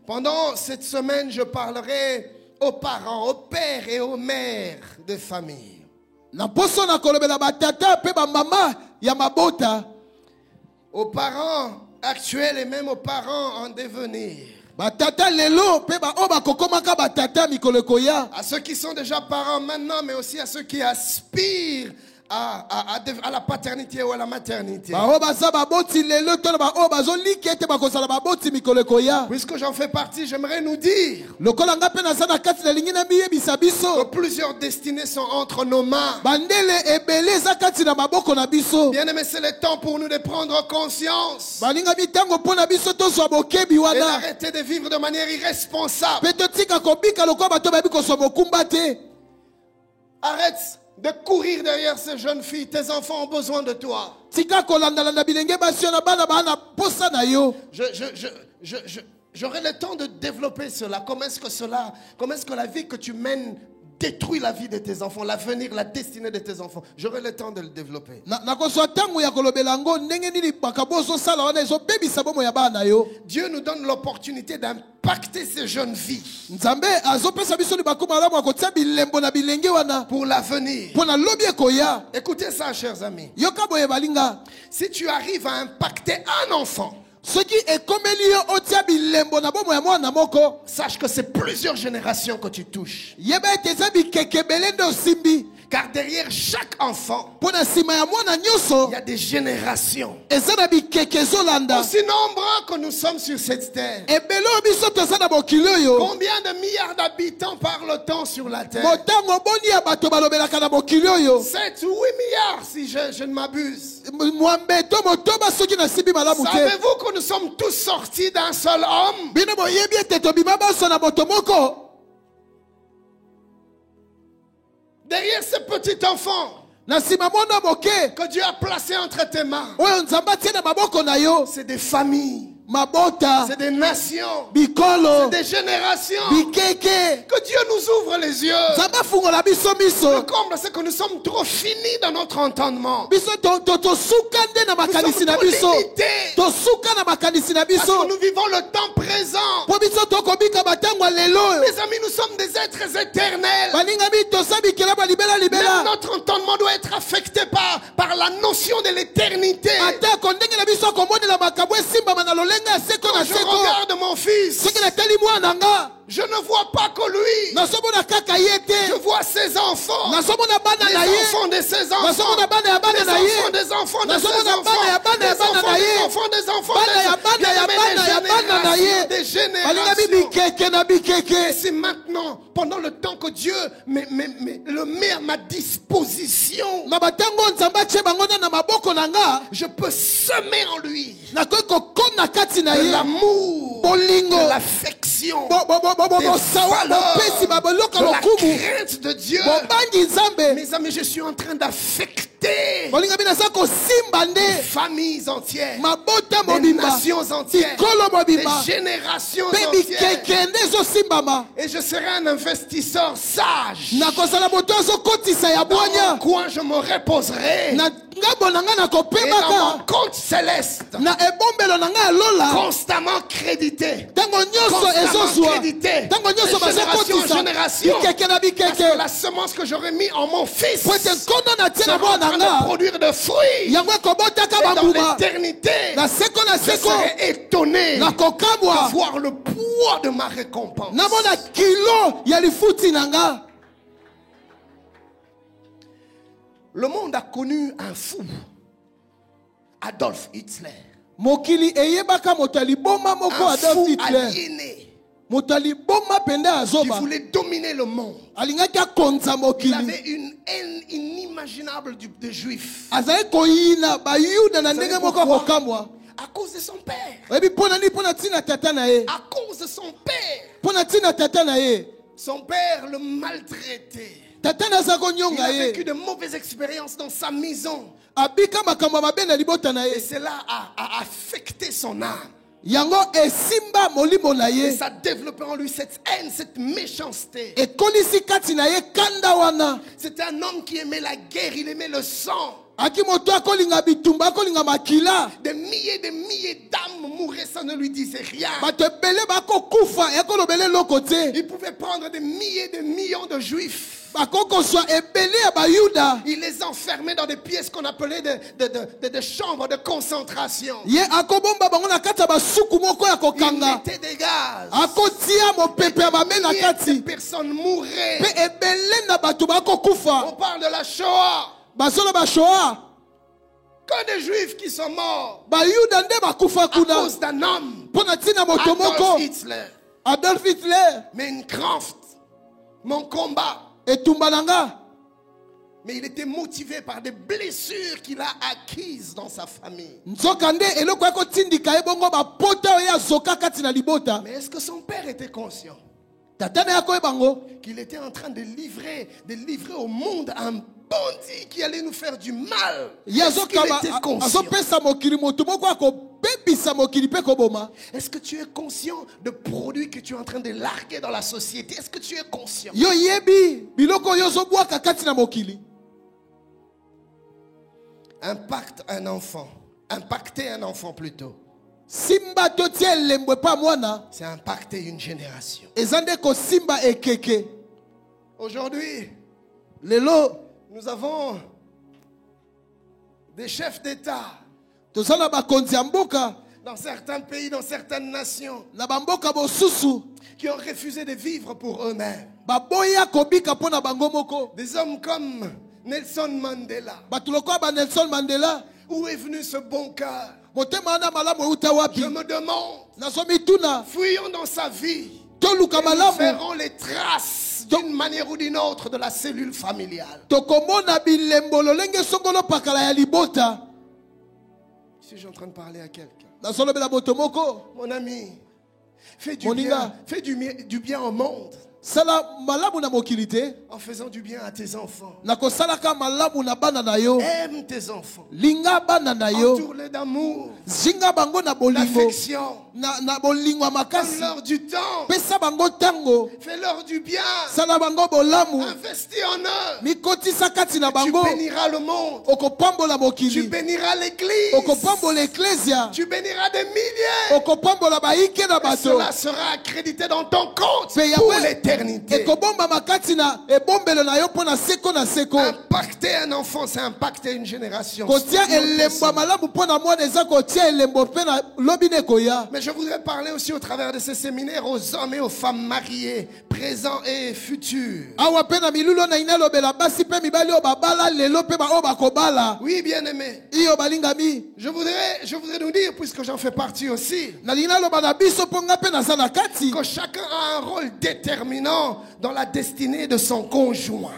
Pendant cette semaine, je parlerai aux parents, aux pères et aux mères de famille. Aux parents actuels et même aux parents en devenir. À ceux qui sont déjà parents maintenant, mais aussi à ceux qui aspirent à la paternité ou à la maternité. Puisque j'en fais partie, j'aimerais nous dire que plusieurs destinées sont entre nos mains. Bien aimé, c'est le temps pour nous de prendre conscience et d'arrêter de vivre de manière irresponsable. Arrête de courir derrière ces jeunes filles. Tes enfants ont besoin de toi. J'aurai le temps de développer cela. Comment est-ce que la vie que tu mènes détruit la vie de tes enfants, l'avenir, la destinée de tes enfants? J'aurai le temps de le développer. Dieu nous donne l'opportunité d'impacter ces jeunes vies pour l'avenir. Écoutez ça, chers amis. Si tu arrives à impacter un enfant, sache que c'est plusieurs générations que tu touches. Car derrière chaque enfant, il y a des générations. Aussi nombreux que nous sommes sur cette terre. Combien de milliards d'habitants parle-t-on sur la terre? 7 ou 8 milliards si je ne m'abuse. Savez-vous que nous sommes tous sortis d'un seul homme? Derrière ce petit enfant que Dieu a placé entre tes mains, c'est des familles, c'est des nations, c'est des générations. Que Dieu nous ouvre les yeux. Le comble, c'est que nous sommes trop finis dans notre entendement. Nous sommes trop limités. Parce que nous vivons le temps présent. Mes amis, nous sommes des êtres éternels. Même notre entendement doit être affecté par la notion de l'éternité. Quand je regarde mon fils, je ne vois pas que lui. Je vois ses enfants, les enfants de ses enfants, les enfants des enfants de ses enfants, les enfants des enfants des générations. Et c'est maintenant, pendant le temps que Dieu le met à ma disposition, je peux semer en lui de l'amour, de l'affection, des valeurs, de la crainte de Dieu. Mes amis, je suis en train d'affecter des familles entières, des nations entières, des générations entières. Et je serai un investisseur sage. Dans quoi je me reposerai. Et dans mon compte céleste, constamment crédité. Constamment crédité. De génération en génération. Parce que la semence que j'aurais mis en mon fils sera en train de produire de fruits. Et dans l'éternité, je serai étonné de voir le poids de ma récompense. Le monde a connu un fou, Adolf Hitler. Un fou aliéné qui voulait dominer le monde. Il avait une haine inimaginable des Juifs. À cause de son père. À cause de son père. Son père le maltraitait. Il a vécu de mauvaises expériences dans sa maison. Et cela a affecté son âme. Et ça a développé en lui cette haine, cette méchanceté. C'était un homme qui aimait la guerre, il aimait le sang. Des milliers d'âmes mouraient, ça ne lui disait rien. Il pouvait prendre des milliers de millions de juifs. Il les enfermait dans des pièces qu'on appelait des chambres de concentration. Il mettait des gaz. Des personnes mouraient. On parle de la Shoah. Que des juifs qui sont morts à cause d'un homme, Adolf Hitler. Mais une Kraft, mon combat. Mais il était motivé par des blessures qu'il a acquises dans sa famille. Mais est-ce que son père était conscient qu'il était en train de livrer au monde un bandit qui allait nous faire du mal? Est-ce qu'il était conscient? Est-ce que tu es conscient de produits que tu es en train de larguer dans la société? Est-ce que tu es conscient? Impacter un enfant plutôt. C'est impacter une génération. Aujourd'hui, nous avons des chefs d'État dans certains pays, dans certaines nations, qui ont refusé de vivre pour eux-mêmes. Des hommes comme Nelson Mandela. Où est venu ce bon cœur? Je me demande, fouillons dans sa vie et nous verrons les traces d'une manière ou d'une autre de la cellule familiale. Si je suis en train de parler à quelqu'un, mon ami, fais du bien au monde en faisant du bien à tes enfants. Aime tes enfants. Entoure-les d'amour, d'affection. Donne-leur du temps. Fais-leur du bien. Investis en eux. Tu béniras le monde. Tu béniras l'église. Tu béniras des milliers. Et cela sera accrédité dans ton compte pour l'éternité. Impacter un enfant, c'est impacter une génération. Mais je voudrais parler aussi au travers de ces séminaires aux hommes et aux femmes mariés, présents et futurs. Oui, bien-aimés. Je voudrais nous dire, puisque j'en fais partie aussi, que chacun a un rôle déterminant dans la destinée de son conjoint.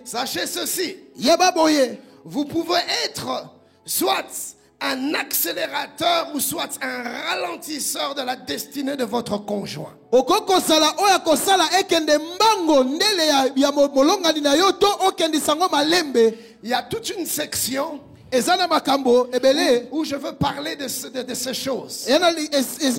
Sachez ceci. Vous pouvez être soit un accélérateur ou soit un ralentisseur de la destinée de votre conjoint. okokosala oya kosala ekende mbango ndele ya molongani na yo to okende sango malembe. Il y a toute une section ezana makambo ebele où je veux parler de ces choses.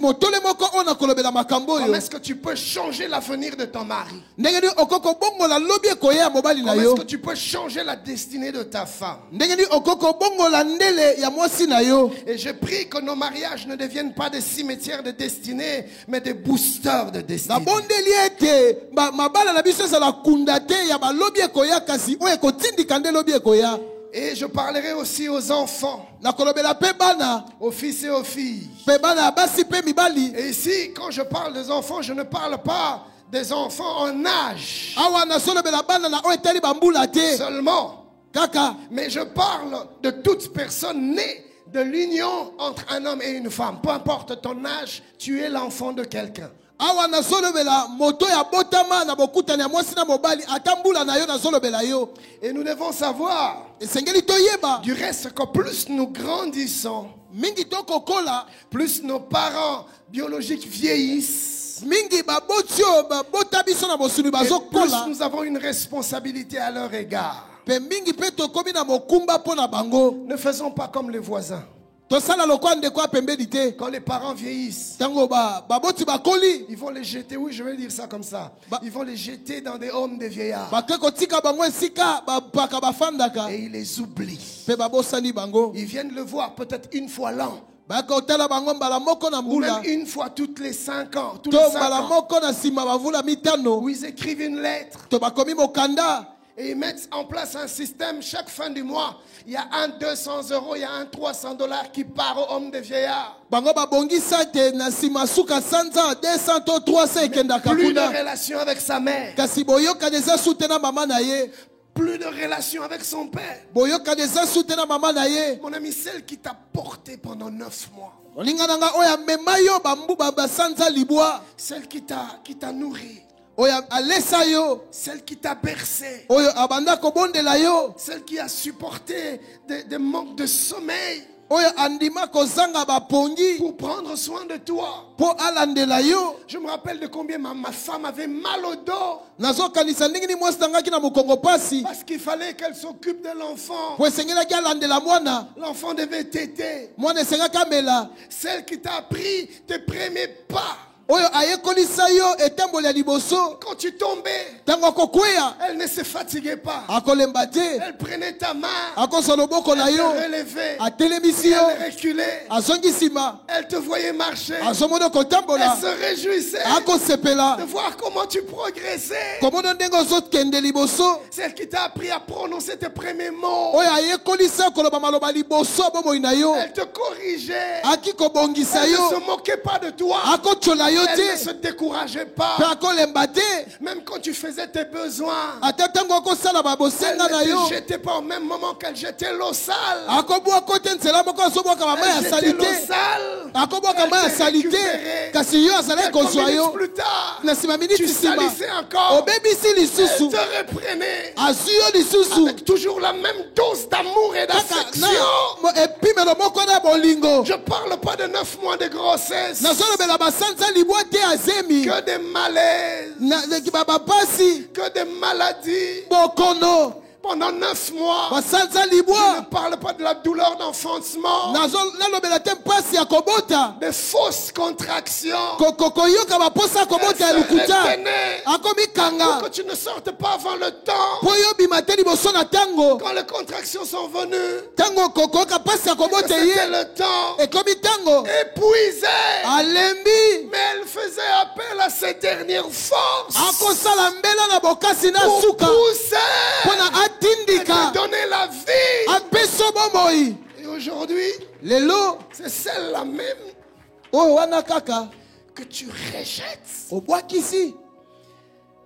motole moko ona kolobela makambo yo. Comment est-ce que tu peux changer l'avenir de ton mari? ndenge ni okoko bongola lobi ekoya mobali na Comment yo. est-ce que tu peux changer la destinée de ta femme? ndenge ni okoko bongola ndele ya mwasi na yo. Et je prie que nos mariages ne deviennent pas des cimetières de destinée, mais des boosters de na destinée. bondeli ete mabala na biso ezala kunda te ya balobi ekoya kasi oyo ekotindika nde lobi ekoya. Et je parlerai aussi aux enfants, nakolobela pe bana aux fils et aux filles. pe bana basi pe mibali. Et ici, quand je parle des enfants, je ne parle pas des enfants en âge awa nasolobela bana na oyo etali bambula te seulement, kaka, mais je parle de toute personne née de l'union entre un homme et une femme. Peu importe ton âge, tu es l'enfant de quelqu'un. awa nasolobela moto ya botama na bokutani ya mwasi na mobali ata mbula na yo nasolobela yo. Et nous devons savoir esengeli toyeba du reste que plus nous grandissons, mingi tokokola plus nos parents biologiques vieillissent, mingi baboti oyo babota biso na mosuni et plus bazokola nous avons une responsabilité à leur égard. pe mingi pe tokomi na mokumba mpo na bango. Ne faisons pas comme les voisins. tosala lokwa ndeko apembeli te. Quand les parents vieillissent, ntango baboti bakoli ils vont les jeter, oui, je vais dire ça comme ça. Ils vont les jeter dans des hommes de vieillards. bake kotika bango esika bapaka bafandaka Et ils les oublient. pe babosani bango. Ils viennent le voir peut-être une fois l'an. bakotala bango mbala moko na Ou mbula même une fois toutes les 5 ans. Tous to les 5 mbala ans. moko na nsima bavula mitano Où ils écrivent une lettre. to bakomi mokanda. Et ils mettent en place un système. Chaque fin du mois, il y a un 200 €, il y a un 300 $ qui part aux hommes de vieillards. bango babongisa te na nsima suka sanza 200 to 300 ekendaka Plus de kuna. relation avec sa mère. kasi boyokani eza su te na mama na ye. Plus de relation avec son père. boyokani eza su te na mama na ye. Mon ami, celle qui t'a porté pendant 9 mois. olinga na nga oyo amema yo basanza libwa. Celle qui t'a nourri. oyo alesa yo. Celle qui t'a bercé. oyo abanda kobondela yo. Celle qui a supporté des manques de sommeil oyo andima kozanga bapongi pour prendre soin de toi. mpo alandela yo. Je me rappelle de combien ma femme avait mal au dos nazokanisa ndenge ni mwasi tangaki na mokongo pasi parce qu'il fallait qu'elle s'occupe de l'enfant. po esengelaki alandela mwana. L'enfant devait téter. mwana esengaki amela. Celle qui t'a appris tes premiers pas. oyo ayekolisa yo etamboli ya liboso. Quand tu tombais, ntango akokweya elle ne se fatiguait pas. akolemba te. Elle prenait ta main, akosa loboko na elle yo. te relevait, atelemisi yo. elle reculait, azongi nsima. elle te voyait marcher. azomona Elle kotambola. se réjouissait akosepela. de voir comment tu progressais. komona ndenge ozokende liboso. Celle qui t'a appris à prononcer tes premiers mots. oyo ayekolisa koloba maloba liboso bomoi na yo. Elle te corrigeait. aki kobongisa Elle ne yo. se moquait pas de toi. akotyola yo Elle ne te. se décourageait pas. mpe akolemba te. Même quand tu faisais tes besoins, ata ntango akosala elle babosenga na ne yo. te jetait pas au même moment qu'elle jetait l'eau sale. akobwaka te nzela moko azobwaka bama ya Elle jetait sali l'eau te. sale. akobwaka ma ya Elle te sali te. récupérait. kasi yo azalaki Quelques kozwa minutes yo. plus tard, na nsima miniti tu nsima salissais encore. obebisi Elle lisusu. te reprenait azwi yo lisusu. avec toujours la même dose d'amour et kaka d'affection. na epimelo moko na bolingo. Je parle pas de 9 mois de grossesse, nazolobela basanza libwa te azemi. que des malaises, bapasi que des maladies. bokono. Pendant 9 mois, basanza je ne libwa. parle pas de la douleur d'enfantement, nalobela te mpasi ya kobota. des fausses contractions. koyoka baposa ya kobota ya lukuta. Retenez akomikanga pour que tu ne sortes pas avant le temps. mpo yo bima te liboso na ntango. Quand les contractions sont venues, ntango kokoyoka mpasi ya kobota c'était ye. le temps, ekomi ntango épuisé. alembi. Mais elle faisait appel à ses dernières forces akosala mbela na bokasi na pour suka pousser mpo na et atindika te donner la vie. apeso bomoi. Et aujourd'hui, lelo c'est celle-là même oyo wana kaka que tu rejettes, obwakisi.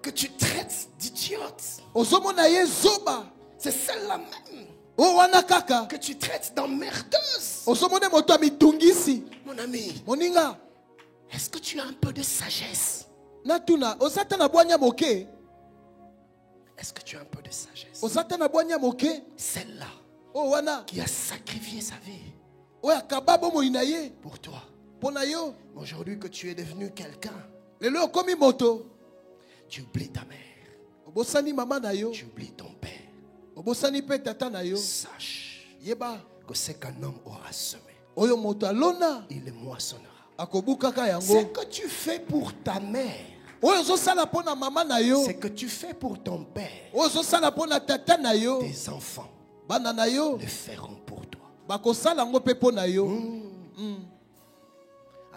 que tu traites d'idiote. ozomona ye zoba. C'est celle-là même oyo wana kaka que tu traites d'emmerdeuse. ozomona moto ya mitungisi. Mon ami, moninga est-ce que tu as un peu de sagesse? natuna ozata na bwanya moke. Est-ce que tu as un peu de sagesse? ozata na bwanya moke. Celle-là oyo wana qui a sacrifié sa vie oyo akaba bomoi na ye pour toi. mpo na yo. Aujourd'hui que tu es devenu quelqu'un, Lelo okomi moto, tu oublies ta mère, obosani mama na yo, tu oublies ton père. obosani pe tata na yo. Sache Yeba que ce qu'un homme aura semé, oyo moto alona il le moissonnera. akobukaka Ce yango. que tu fais pour ta mère, Oyo ozosala mpo na mama na yo, ce que tu fais pour ton père, oyo ozosala mpo na tata na yo, tes enfants bana na yo le feront pour toi. bakosala yango mpe mpo na yo.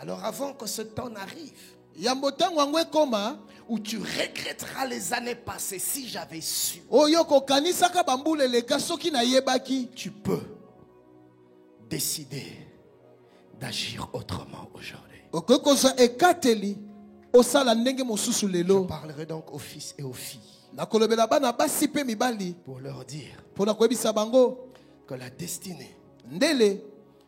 Alors avant que ce temps n'arrive, Yambo ntango yango ekoma où tu regretteras les années passées, si j'avais su, oyo kokanisaka bambula eleka soki nayebaki, tu peux décider d'agir autrement aujourd'hui. okoki kozwa ekateli osala ndenge mosusu Je lelo. parlerai donc aux fils et aux filles Nakolobela bana basi mpe mibali pour leur dire mpo na koyebisa bango que la destinée, ndele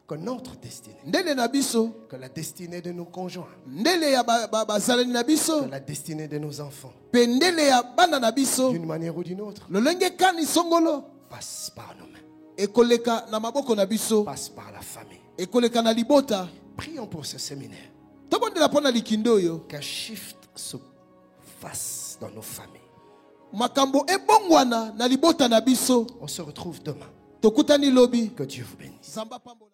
que notre destinée, ndele na biso, que la destinée de nos conjoints, ndele ya bazalani na biso, que la destinée de nos enfants, mpe ndele ya bana na biso, d'une manière ou d'une autre, lolenge ekani songolo passe par nos mains, ekoleka na maboko na biso, passe par la famille. ekoleka na libota. Prions pour ce séminaire. Tobondela mpo na likindo oyo, Qu'un shift se fasse dans nos familles. makambo ebongwana na libota na biso. On se retrouve demain. Tokutani lobi. Que Dieu vous bénisse. Zamba pambola.